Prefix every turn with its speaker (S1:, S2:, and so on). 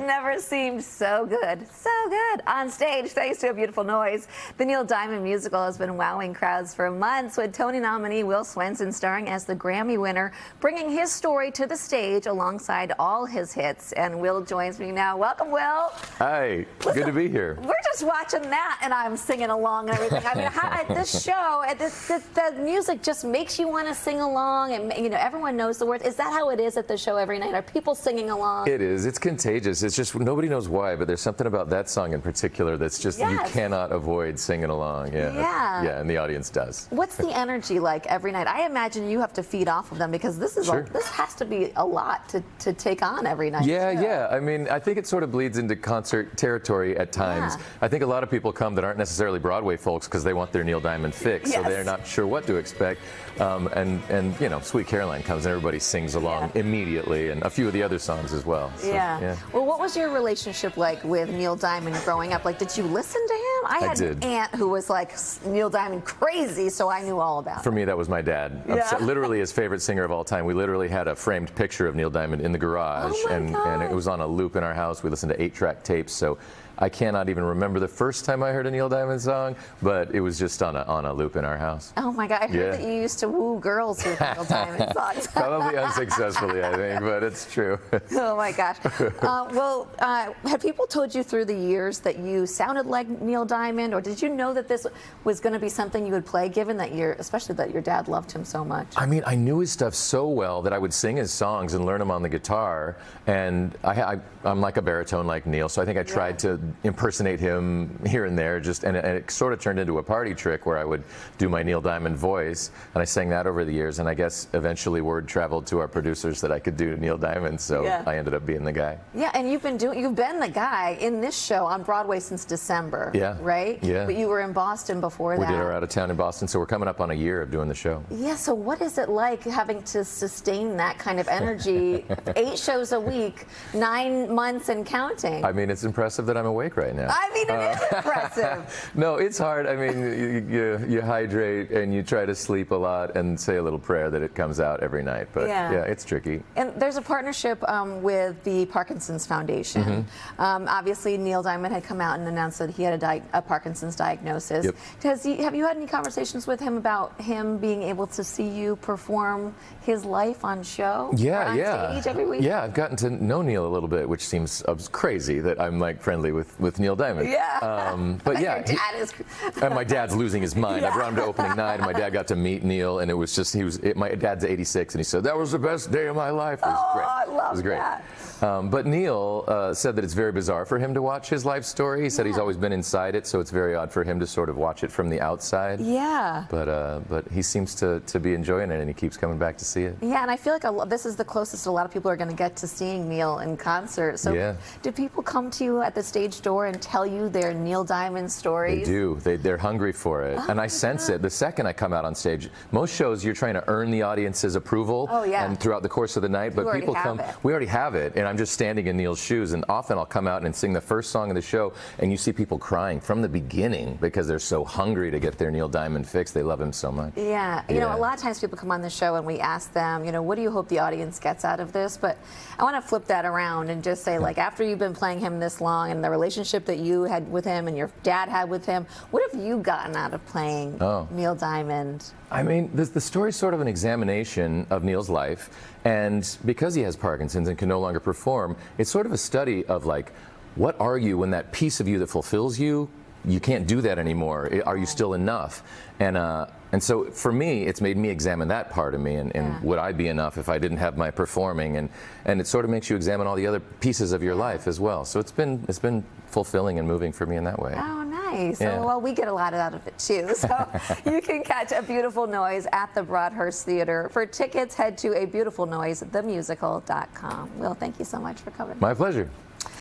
S1: never seemed so good. So good. On stage, thanks to A Beautiful Noise. The Neil Diamond musical has been wowing crowds for months, with Tony nominee Will Swenson starring as the Grammy winner, bringing his story to the stage alongside all his hits. And Will joins me now. Welcome, Will.
S2: Hi.
S1: Listen,
S2: good to be here.
S1: We're just watching that, and I'm singing along and everything. I mean, at this show, the music just makes you want to sing along, and everyone knows the words. Is that how it is at the show every night? Are people singing along?
S2: It is. It's contagious. It's just nobody knows why, but there's something about that song in particular that's just you cannot avoid singing along. Yeah, and the audience does.
S1: What's the energy like every night? I imagine you have to feed off of them, because this is this has to be a lot to take on every night.
S2: Yeah. I mean, I think it sort of bleeds into concert territory at times. I think a lot of people come that aren't necessarily Broadway folks because they want their Neil Diamond fix, so they're not sure what to expect. And Sweet Caroline comes and everybody sings along immediately, and a few of the other songs as well. So,
S1: Well, what was your relationship like with Neil Diamond growing up? Like, did you listen to him? I had an aunt who was like Neil Diamond crazy, so I knew all about it.
S2: For me, that was my dad. Literally his favorite singer of all time. We literally had a framed picture of Neil Diamond in the garage, and it was on a loop in our house. We listened to 8-track tapes, so I cannot even remember the first time I heard a Neil Diamond song, but it was just on a loop in our house.
S1: Oh my God, I heard that you used to woo girls with Neil Diamond songs.
S2: Probably unsuccessfully, I think, but it's true.
S1: Oh my gosh. Have people told you through the years that you sounded like Neil Diamond, or did you know that this was going to be something you would play, given that especially that your dad loved him so much?
S2: I mean, I knew his stuff so well that I would sing his songs and learn them on the guitar, and I'm like a baritone like Neil, so I think I tried to impersonate him here and there, and it sort of turned into a party trick where I would do my Neil Diamond voice, and I sang that over the years, and I guess eventually word traveled to our producers that I could do Neil Diamond, so I ended up being the guy.
S1: Yeah, and you've been the guy in this show on Broadway since December, right?
S2: Yeah.
S1: But you were in Boston before that.
S2: We did our out of town in Boston, so we're coming up on a year of doing the show.
S1: Yeah, so what is it like having to sustain that kind of energy, 8 shows a week, 9 months and counting?
S2: I mean, it's impressive that I'm awake right now.
S1: I mean, it is impressive.
S2: No, it's hard. I mean, you hydrate and you try to sleep a lot and say a little prayer that it comes out every night. But yeah, it's tricky. And
S1: there's a partnership with the Parkinson's Foundation. Obviously, Neil Diamond had come out and announced that he had a Parkinson's diagnosis. Have you had any conversations with him about him being able to see you perform his life on show? On stage every week?
S2: Yeah, I've gotten to know Neil a little bit, which seems crazy that I'm like friendly with Neil Diamond. But yeah, and my dad's losing his mind. I brought him to opening night, and my dad got to meet Neil, and it was just my dad's 86, and he said that was the best day of my life. It was great.
S1: I love that.
S2: But Neil said that it's very bizarre for him to watch his life story. He said he's always been inside it, so it's very odd for him to sort of watch it from the outside. But he seems to be enjoying it, and he keeps coming back to see it.
S1: Yeah, and I feel like this is the closest a lot of people are going to get to seeing Neil in concert. So do people come to you at the stage door and tell you their Neil Diamond stories?
S2: They do. They're hungry for it. And I sense it the second I come out on stage. Most shows, you're trying to earn the audience's approval and throughout the course of the night. But people come, we already have it. And I'm just standing in Neil's shoes. And often I'll come out and sing the first song of the show, and you see people crying from the beginning because they're so hungry to get their Neil Diamond fix. They love him so much.
S1: Yeah. You know, a lot of times people come on the show and we ask them, what do you hope the audience gets out of this? But I want to flip that around and just say, like, after you've been playing him this long and the relationship that you had with him and your dad had with him, what have you gotten out of playing Neil Diamond?
S2: I mean, the story's sort of an examination of Neil's life, and because he has Parkinson's and can no longer perform, it's sort of a study of, like, what are you when that piece of you that fulfills you can't do that anymore? Are you still enough? And so for me, it's made me examine that part of me, and would I be enough if I didn't have my performing? And it sort of makes you examine all the other pieces of your life as well. So it's been fulfilling and moving for me in that way.
S1: Oh, nice. Well, we get a lot out of it too. So you can catch A Beautiful Noise at the Broadhurst Theater. For tickets, head to abeautifulnoisethemusical.com. Will, thank you so much for coming.
S2: My pleasure.